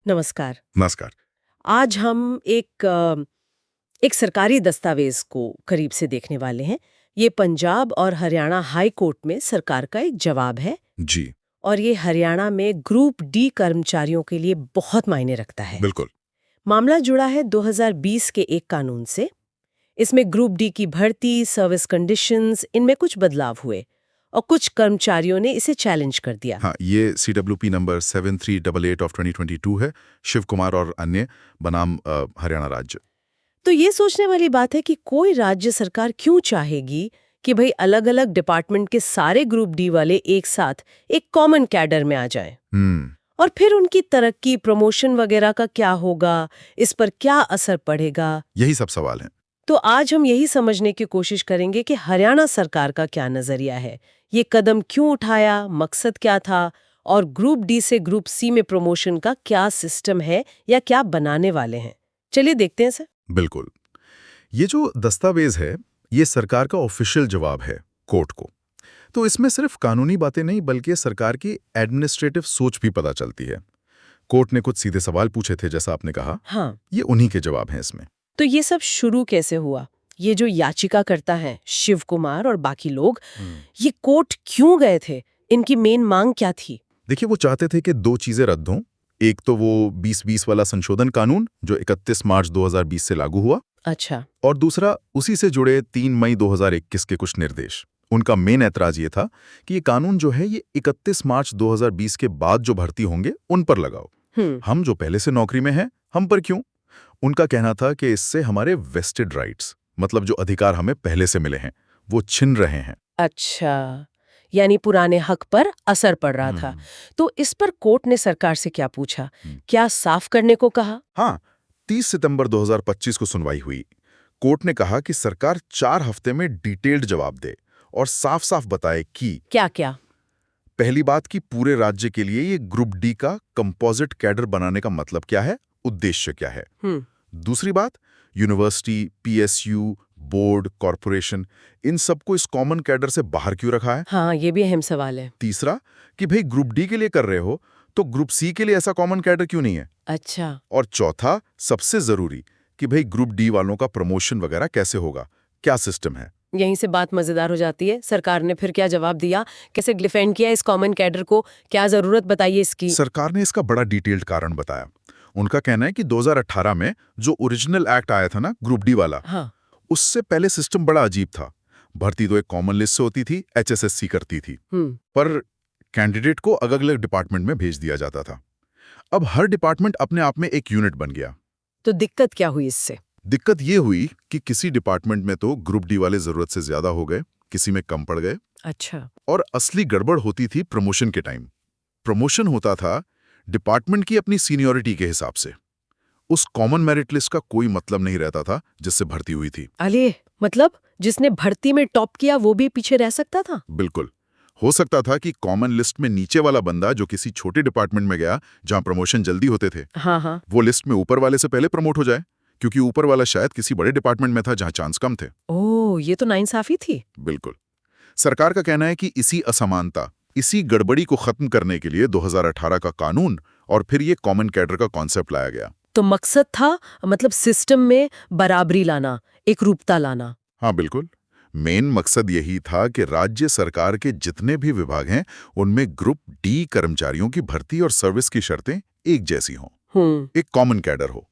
नमस्कार। नमस्कार। आज हम एक सरकारी दस्तावेज को करीब से देखने वाले हैं। ये पंजाब और हरियाणा हाई कोर्ट में सरकार का एक जवाब है जी। और ये हरियाणा में ग्रुप डी कर्मचारियों के लिए बहुत मायने रखता है। बिल्कुल। मामला जुड़ा है 2020 के एक कानून से। इसमें ग्रुप डी की भर्ती, सर्विस कंडीशंस, इनमें कुछ बदलाव हुए और कुछ कर्मचारियों ने इसे चैलेंज कर दिया। हाँ, ये CWP नंबर 7388 ऑफ 2022 है। शिव कुमार और अन्य बनाम हरियाणा राज्य। तो ये सोचने वाली बात है कि कोई राज्य सरकार क्यों चाहेगी कि भाई अलग-अलग डिपार्टमेंट के सारे ग्रुप डी वाले एक साथ एक कॉमन कैडर में आ जाएं। और फिर उनकी तरक्की, प्रमोशन वगैरह का क्या होगा, इस पर क्या असर पड़ेगा? यही सब सवाल हैं। तो आज हम यही समझने की कोशिश करेंगे कि हरियाणा सरकार का क्या नजरिया है, ये कदम क्यों उठाया, मकसद क्या था और ग्रुप डी से ग्रुप सी में प्रमोशन का क्या सिस्टम है या क्या बनाने वाले हैं। चलिए देखते हैं सर। बिल्कुल। ये जो दस्तावेज है, ये सरकार का ऑफिशियल जवाब है कोर्ट को। तो इसमें सिर्फ कानूनी बातें नहीं बल्कि सरकार की एडमिनिस्ट्रेटिव सोच भी पता चलती है। कोर्ट ने कुछ सीधे सवाल पूछे थे, जैसा आपने कहा। हाँ, ये उन्हीं के जवाब हैं इसमें। तो ये सब शुरू कैसे हुआ? ये जो याचिका करता है शिव कुमार और बाकी लोग, ये कोर्ट क्यों गए थे? इनकी मेन मांग क्या थी? देखिए, वो चाहते थे कि दो चीजें रद्द हों। एक तो वो 2020 वाला संशोधन कानून जो 31 मार्च 2020 से लागू हुआ, अच्छा। और दूसरा उसी से जुड़े 3 मई 2021 के कुछ निर्देश। उनका मेन ऐतराज ये था कि ये कानून जो है ये 31 मार्च 2020 के बाद जो भर्ती होंगे उन पर लगाओ। हम जो पहले से नौकरी में हैं, हम पर क्यों? उनका कहना था कि इससे हमारे वेस्टेड राइट्स, मतलब जो अधिकार हमें पहले से मिले हैं, वो छिन रहे हैं। अच्छा, यानी पुराने हक पर असर पड़ रहा था। तो इस पर कोर्ट ने सरकार से क्या पूछा? क्या साफ करने को कहा? हाँ, 30 सितंबर 2025 को सुनवाई हुई। कोर्ट ने कहा कि सरकार 4 हफ्ते में डिटेल्ड जवाब दे और साफ साफ बताए कि क्या क्या? पहली बात कि पूरे राज्य के लिए ये ग्रुप डी का कंपोजिट कैडर बनाने का मतलब क्या है, उद्देश्य क्या है। दूसरी बात, यूनिवर्सिटी, PSU, बोर्ड, कॉरपोरेशन, इन सबको इस कॉमन कैडर से बाहर क्यों रखा है। हाँ, ये भी अहम सवाल है। तीसरा कि भाई ग्रुप डी के लिए कर रहे हो तो ग्रुप सी के लिए ऐसा कॉमन कैडर क्यों नहीं है। अच्छा। और चौथा, सबसे जरूरी, कि भाई ग्रुप डी वालों का प्रमोशन वगैरह कैसे होगा, क्या सिस्टम है। यहीं से बात मजेदार हो जाती है। सरकार ने फिर क्या जवाब दिया? कैसे डिफेंड किया इस कॉमन कैडर को? क्या जरूरत बताइए इसकी? सरकार ने इसका बड़ा डिटेल्ड कारण बताया। उनका कहना है कि 2018 में जो ओरिजिनल एक्ट आया था ना ग्रुप डी वाला, हाँ। उससे पहले सिस्टम बड़ा अजीब था। भर्ती तो एक कॉमन लिस्ट से होती थी, HSSC करती थी, पर कैंडिडेट को अलग अलग डिपार्टमेंट में भेज दिया जाता था। अब हर डिपार्टमेंट अपने आप में एक यूनिट बन गया। तो दिक्कत क्या हुई इससे? दिक्कत ये हुई कि किसी डिपार्टमेंट में तो ग्रुप डी वाले जरूरत से ज्यादा हो गए, किसी में कम पड़ गए। अच्छा। और असली गड़बड़ होती थी प्रमोशन के टाइम। प्रमोशन होता था डिपार्टमेंट की अपनी सीनियरिटी के हिसाब से। उस कॉमन मेरिट लिस्ट का कोई मतलब नहीं रहता था जिससे भर्ती हुई थी। अले, मतलब जिसने भर्ती में टॉप किया वो भी पीछे रह सकता था? बिल्कुल। हो सकता था कि कॉमन लिस्ट में नीचे वाला बंदा जो किसी छोटे डिपार्टमेंट में गया जहां प्रमोशन जल्दी होते थे, हाँ। वो लिस्ट में ऊपर वाले से पहले प्रमोट हो जाए, क्योंकि ऊपर वाला शायद किसी बड़े डिपार्टमेंट में था जहां चांस कम थे। ओह, ये तो नाइंसाफी थी। बिल्कुल। सरकार का कहना है कि इसी असमानता, इसी गड़बड़ी को खत्म करने के लिए 2018 का कानून और फिर ये कॉमन कैडर का कॉन्सेप्ट लाया गया। तो मकसद था, मतलब सिस्टम में बराबरी लाना, एकरूपता लाना। हाँ बिल्कुल। मेन मकसद यही था कि राज्य सरकार के जितने भी विभाग हैं उनमें ग्रुप डी कर्मचारियों की भर्ती और सर्विस की शर्तें एक जैसी हों, एक कॉमन कैडर हो।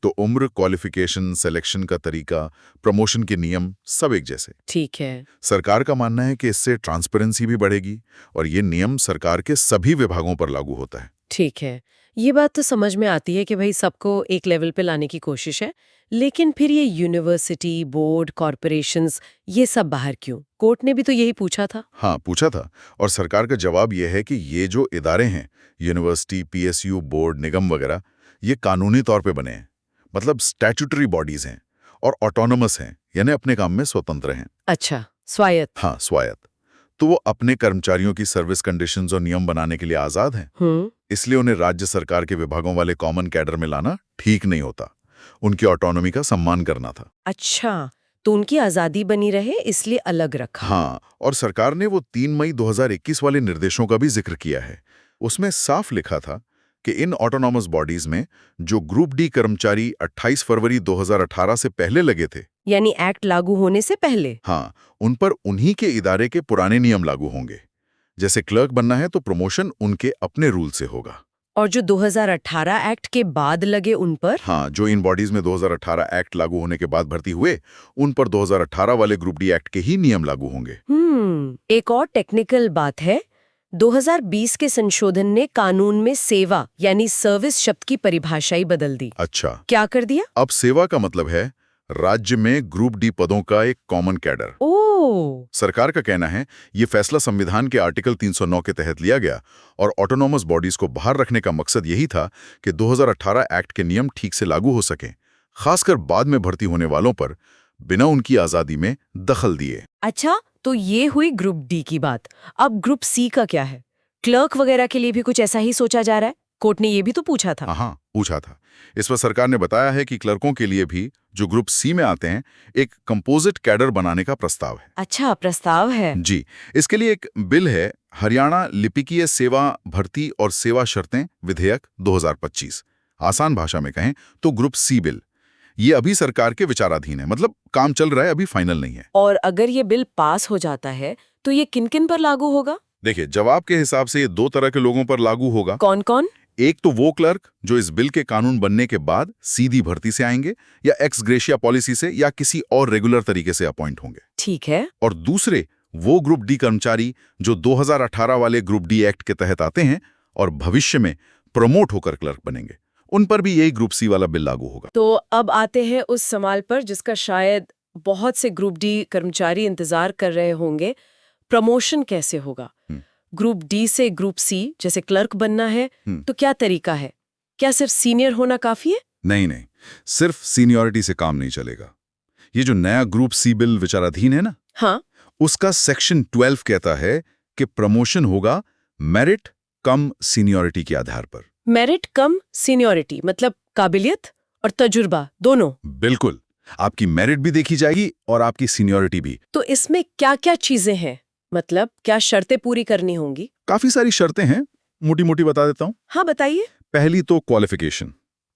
तो उम्र, क्वालिफिकेशन, सिलेक्शन का तरीका, प्रमोशन के नियम सब एक जैसे। ठीक है। सरकार का मानना है कि इससे ट्रांसपेरेंसी भी बढ़ेगी और ये नियम सरकार के सभी विभागों पर लागू होता है। ठीक है, ये बात तो समझ में आती है कि भाई सबको एक लेवल पे लाने की कोशिश है, लेकिन फिर ये यूनिवर्सिटी, बोर्ड, कॉरपोरेशंस, ये सब बाहर क्यों? कोर्ट ने भी तो यही पूछा था। हाँ, पूछा था। और सरकार का जवाब यह है कि ये जो इदारे हैं, यूनिवर्सिटी, PSU, बोर्ड, निगम वगैरह, ये कानूनी तौर पे बने हैं, मतलब स्टैट्यूटरी बॉडीज हैं और ऑटोनोमस हैं, यानी अपने काम में स्वतंत्र हैं। अच्छा, स्वायत्त। हाँ, स्वायत्त। तो वो अपने कर्मचारियों की सर्विस कंडीशंस और नियम बनाने के लिए आजाद हैं। इसलिए उन्हें राज्य सरकार के विभागों वाले कॉमन कैडर में लाना ठीक नहीं होता। उनकी ऑटोनॉमी का सम्मान करना था। अच्छा, तो उनकी आजादी बनी रहे इसलिए अलग रखा। हाँ, और सरकार ने वो 3 मई 2021 वाले निर्देशों का भी जिक्र किया है। उसमें साफ लिखा था कि इन ऑटोनॉमस बॉडीज में जो ग्रुप डी कर्मचारी 28 फरवरी 2018 से पहले लगे थे, यानी एक्ट लागू होने से पहले, हाँ, उन पर उन्हीं के इदारे के पुराने नियम लागू होंगे। जैसे क्लर्क बनना है तो प्रमोशन उनके अपने रूल से होगा। और जो 2018 एक्ट के बाद लगे उन पर? हाँ, जो इन बॉडीज में 2018 एक्ट लागू होने के बाद भर्ती हुए, उन पर 2018 वाले ग्रुप डी एक्ट के ही नियम लागू होंगे। एक और टेक्निकल बात है, 2020 के संशोधन ने कानून में सेवा यानी सर्विस शब्द की परिभाषा ही बदल दी। अच्छा, क्या कर दिया? अब सेवा का मतलब है राज्य में ग्रुप डी पदों का एक कॉमन कैडर। ओह, सरकार का कहना है ये फैसला संविधान के आर्टिकल 309 के तहत लिया गया और ऑटोनॉमस बॉडीज को बाहर रखने का मकसद यही था कि 2018 एक्ट के नियम ठीक से लागू हो सकें, खासकर बाद में भर्ती होने वालों पर बिना उनकी आजादी में दखल दिए। अच्छा, तो ये हुई ग्रुप डी की बात। अब ग्रुप सी का क्या है? क्लर्क वगैरह के लिए भी कुछ ऐसा ही सोचा जा रहा है? कोर्ट ने ये भी तो पूछा था। हाँ, पूछा था। इस पर सरकार ने बताया है कि क्लर्कों के लिए भी, जो ग्रुप सी में आते हैं, एक कंपोजिट कैडर बनाने का प्रस्ताव है। अच्छा, प्रस्ताव है। जी, इसके लिए एक बिल है, हरियाणा लिपिकीय सेवा भर्ती और सेवा शर्तें विधेयक 2025। आसान भाषा में कहें तो ग्रुप सी बिल। ये अभी सरकार के विचाराधीन है, मतलब काम चल रहा है, अभी फाइनल नहीं है। और अगर ये बिल पास हो जाता है तो ये किन-किन पर लागू होगा? देखिए, जवाब के हिसाब से ये दो तरह के लोगों पर लागू होगा। कौन कौन? एक तो वो क्लर्क जो इस बिल के कानून बनने के बाद सीधी भर्ती से आएंगे या एक्स ग्रेशिया पॉलिसी से या किसी और रेगुलर तरीके से अपॉइंट होंगे। ठीक है। और दूसरे वो ग्रुप डी कर्मचारी जो 2018 वाले ग्रुप डी एक्ट के तहत आते हैं और भविष्य में प्रमोट होकर क्लर्क बनेंगे, उन पर भी यही ग्रुप सी वाला बिल लागू होगा। तो अब आते हैं उस सवाल पर जिसका शायद बहुत से ग्रुप डी कर्मचारी इंतजार कर रहे होंगे, प्रमोशन कैसे होगा? ग्रुप डी से ग्रुप सी जैसे क्लर्क बनना है तो क्या तरीका है? क्या सिर्फ सीनियर होना काफी है? नहीं, सिर्फ सीनियरिटी से काम नहीं चलेगा। ये जो नया ग्रुप सी बिल विचाराधीन है ना, हाँ, उसका सेक्शन 12 कहता है कि प्रमोशन होगा मेरिट कम सीनियरिटी के आधार पर। मेरिट कम सीनियरिटी मतलब काबिलियत और तजुर्बा दोनों? बिल्कुल, आपकी मेरिट भी देखी जाएगी और आपकी सीनियरिटी भी। तो इसमें क्या-क्या चीजें हैं? मतलब क्या शर्तें पूरी करनी होंगी? काफी सारी शर्तें हैं, मोटी-मोटी बता देता हूँ। हाँ, बताइए। पहली तो क्वालिफिकेशन,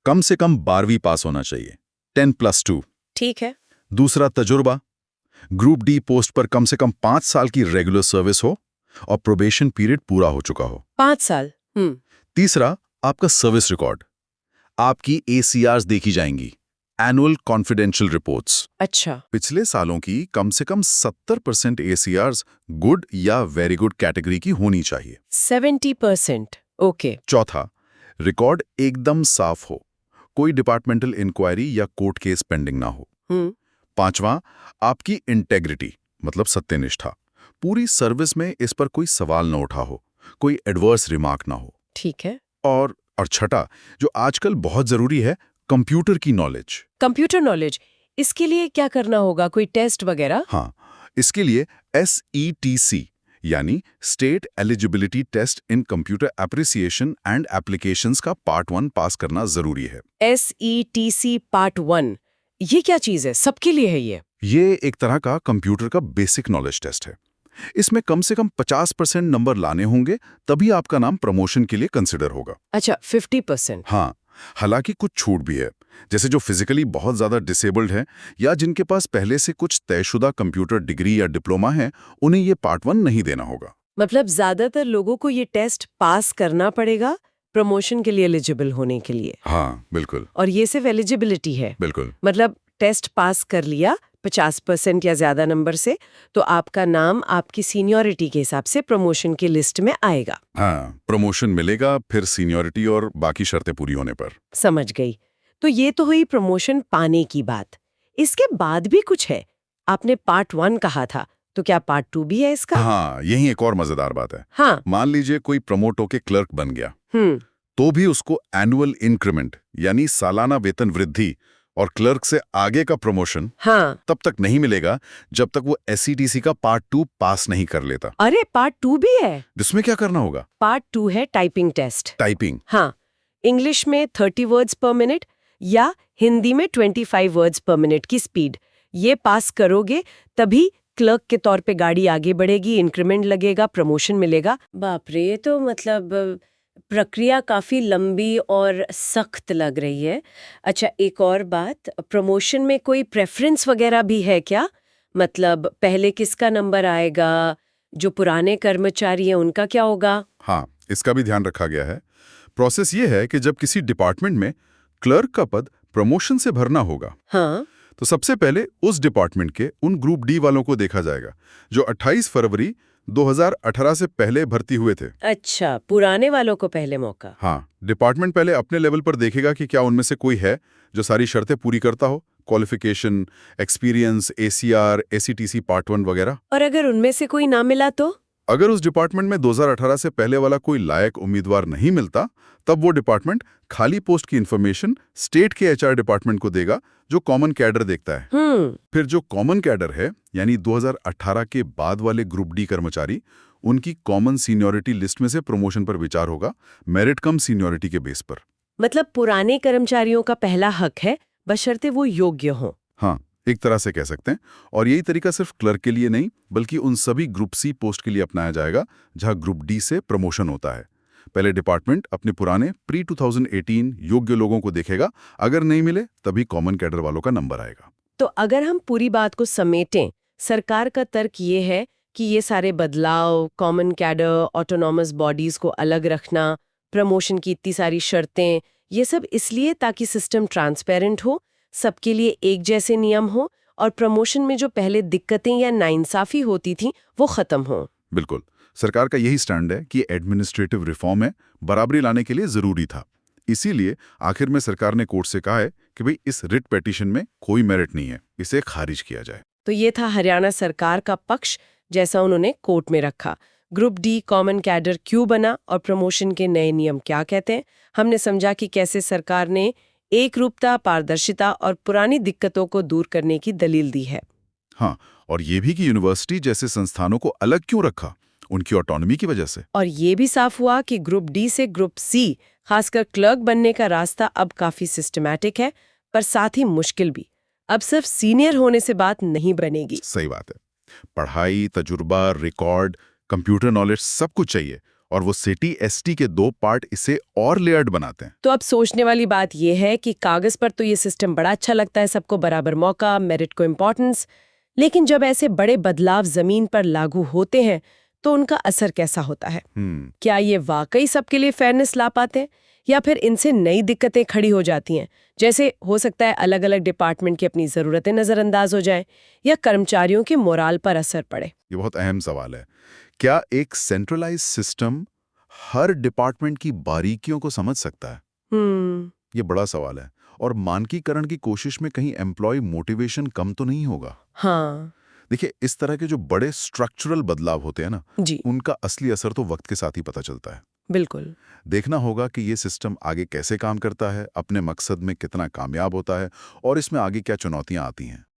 कम से कम 12वीं पास होना चाहिए, 10+2। ठीक है। दूसरा तजुर्बा, ग्रुप डी पोस्ट पर कम से कम 5 साल की रेगुलर सर्विस हो और प्रोबेशन पीरियड पूरा हो चुका हो। 5 साल। तीसरा, आपका सर्विस रिकॉर्ड, आपकी ACRs देखी जाएंगी, एनुअल कॉन्फिडेंशियल रिपोर्ट्स। अच्छा। पिछले सालों की कम से कम 70% ACRs गुड या वेरी गुड कैटेगरी की होनी चाहिए। 70%, ओके। चौथा, रिकॉर्ड एकदम साफ हो, कोई डिपार्टमेंटल इंक्वायरी या कोर्ट केस पेंडिंग ना हो। पांचवा, आपकी इंटेग्रिटी मतलब सत्यनिष्ठा, पूरी सर्विस में इस पर कोई सवाल न उठा हो, कोई एडवर्स रिमार्क ना हो। ठीक है। और छठा, जो आजकल बहुत जरूरी है, कंप्यूटर की नॉलेज। कंप्यूटर नॉलेज, इसके लिए क्या करना होगा? कोई टेस्ट वगैरह? हाँ, इसके लिए SETC यानी state eligibility test in computer appreciation and applications का पार्ट 1 पास करना जरूरी है। SETC पार्ट 1, ये क्या चीज है? सबके लिए है ये? ये एक तरह का कंप्यूटर का बेसिक नॉलेज टेस्ट है। इसमें कम से कम 50% नंबर लाने होंगे, तभी आपका नाम प्रमोशन के लिए कंसिडर होगा। अच्छा, 50%? हाँ, हालांकि कुछ छूट भी है, जैसे जो फिजिकली बहुत ज्यादा डिसेबल्ड है या जिनके पास पहले से कुछ तयशुदा कंप्यूटर डिग्री या डिप्लोमा है, उन्हें ये पार्ट 1 नहीं देना होगा। मतलब ज्यादातर लोगों को ये टेस्ट पास करना पड़ेगा प्रमोशन के लिए एलिजिबल होने के लिए? हाँ, बिल्कुल। और ये सिर्फ एलिजिबिलिटी है? बिल्कुल। मतलब टेस्ट पास कर लिया 50% या ज्यादा नंबर से तो आपका नाम आपकी सीनियरिटी के हिसाब से प्रमोशन की लिस्ट में आएगा। हाँ, प्रमोशन मिलेगा फिर सीनियरिटी और बाकी शर्तें पूरी होने पर। समझ गई। तो ये तो हुई प्रमोशन पाने की बात। इसके बाद भी कुछ है। आपने पार्ट 1 कहा था, तो क्या पार्ट 2 भी है इसका? हाँ, यही एक और मजेदार बात है। हाँ। मान लीजिए कोई प्रमोट होके क्लर्क बन गया, तो भी उसको एनुअल इंक्रीमेंट यानी सालाना वेतन वृद्धि और क्लर्क से आगे का प्रमोशन तब तक नहीं मिलेगा जब तक वो SETC का पार्ट 2 पास नहीं कर लेता। अरे, पार्ट 2 भी है? जिसमें क्या करना होगा? पार्ट 2 है टाइपिंग टेस्ट। टाइपिंग? हाँ, इंग्लिश में 30 वर्ड्स पर मिनट या हिंदी में 25 वर्ड्स पर मिनट की स्पीड। ये पास करोगे तभी क्लर्क के तौर पे गाड़ी आगे बढ़ेगी, इंक्रीमेंट लगेगा, प्रमोशन मिलेगा। बाप रे, ये तो मतलब प्रक्रिया काफी लंबी और सख्त लग रही है। अच्छा, एक और बात, प्रमोशन में कोई प्रेफरेंस वगैरह भी है क्या? मतलब पहले किसका नंबर आएगा, जो पुराने कर्मचारी हैं उनका क्या होगा? हाँ, इसका भी ध्यान रखा गया है। प्रोसेस ये है कि जब किसी डिपार्टमेंट में क्लर्क का पद प्रमोशन से भरना होगा, हाँ, तो सबसे पहले उस डिपार्टमेंट के उन ग्रुप डी वालों को देखा जाएगा जो 28 फरवरी 2018 से पहले भर्ती हुए थे। अच्छा, पुराने वालों को पहले मौका। हाँ, डिपार्टमेंट पहले अपने लेवल पर देखेगा कि क्या उनमें से कोई है जो सारी शर्तें पूरी करता हो, क्वालिफिकेशन, एक्सपीरियंस, एसीआर, एसीटीसी पार्ट 1 वगैरह। और अगर उनमें से कोई ना मिला तो? अगर उस डिपार्टमेंट में 2018 से पहले वाला कोई लायक उम्मीदवार नहीं मिलता, तब वो डिपार्टमेंट खाली पोस्ट की इन्फॉर्मेशन स्टेट के एचआर डिपार्टमेंट को देगा, जो कॉमन कैडर देखता है। फिर जो कॉमन कैडर है, यानी 2018 के बाद वाले ग्रुप डी कर्मचारी, उनकी कॉमन सीनियरिटी लिस्ट में से प्रमोशन पर विचार होगा, मेरिट कम सीनियरिटी के बेस पर। मतलब पुराने कर्मचारियों का पहला हक है, बशर्ते वो योग्य हों। हाँ, एक तरह से कह सकते हैं। और यही तरीका सिर्फ क्लर्क के लिए नहीं, बल्कि उन सभी ग्रुप सी पोस्ट के लिए अपनाया जाएगा जहां ग्रुप डी से प्रमोशन होता है। पहले डिपार्टमेंट अपने पुराने प्री 2018 योग्य लोगों को देखेगा, अगर नहीं मिले तभी कॉमन कैडर वालों का नंबर आएगा। तो अगर हम पूरी बात को समेटें, सरकार का तर्क ये है कि ये सारे बदलाव, कॉमन कैडर, ऑटोनॉमस बॉडीज को अलग रखना, प्रमोशन की इतनी सारी शर्तें, ये सब इसलिए ताकि सिस्टम ट्रांसपेरेंट हो, सबके लिए एक जैसे नियम हो और प्रमोशन में जो पहले दिक्कतें या नाइंसाफी होती थी वो खत्म हो। बिल्कुल, सरकार का यही स्टैंड है कि एडमिनिस्ट्रेटिव रिफॉर्म है, बराबरी लाने के लिए जरूरी था। इसीलिए आखिर में सरकार ने कोर्ट से कहा है कि भाई इस रिट पिटीशन में कोई मेरिट नहीं है, इसे खारिज किया जाए। तो ये था हरियाणा सरकार का पक्ष, जैसा उन्होंने कोर्ट में रखा। ग्रुप डी कॉमन कैडर क्यों बना और प्रमोशन के नए नियम क्या कहते हैं, हमने समझा कि कैसे सरकार ने एक रूपता, पारदर्शिता और पुरानी दिक्कतों को दूर करने की दलील दी है। हाँ, और ये भी कि यूनिवर्सिटी जैसे संस्थानों को अलग क्यों रखा, उनकी ऑटोनॉमी की वजह से। और ये भी साफ हुआ कि ग्रुप डी से ग्रुप सी, खासकर क्लर्क बनने का रास्ता अब काफी सिस्टमैटिक है, पर साथ ही मुश्किल भी। अब सिर्फ सीनियर होने से बात नहीं बनेगी। सही बात है, पढ़ाई, तजुर्बा, रिकॉर्ड, कंप्यूटर नॉलेज सब कुछ चाहिए, और वो सिटी एसटी के 2 पार्ट इसे और लेयर्ड बनाते हैं। तो अब सोचने वाली बात यह है कि कागज पर तो ये सिस्टम बड़ा अच्छा लगता है, सबको बराबर मौका, मेरिट को इम्पोर्टेंस, लेकिन जब ऐसे बड़े बदलाव जमीन पर लागू होते हैं तो उनका असर कैसा होता है? क्या ये वाकई सबके लिए फेयरनेस ला पाते हैं, या फिर इनसे नई दिक्कतें खड़ी हो जाती हैं? जैसे हो सकता है अलग अलग डिपार्टमेंट की अपनी जरूरतें नजरअंदाज हो जाएं, या कर्मचारियों के मोराल पर असर पड़े। ये बहुत अहम सवाल है। क्या एक सेंट्रलाइज सिस्टम हर डिपार्टमेंट की बारीकियों को समझ सकता है? ये बड़ा सवाल है, और मानकीकरण की कोशिश में कहीं एम्प्लॉय मोटिवेशन कम तो नहीं होगा? हाँ देखिए, इस तरह के जो बड़े स्ट्रक्चरल बदलाव होते हैं ना, जी, उनका असली असर तो वक्त के साथ ही पता चलता है। बिल्कुल। देखना होगा कि ये सिस्टम आगे कैसे काम करता है, अपने मकसद में कितना कामयाब होता है, और इसमें आगे क्या चुनौतियां आती हैं।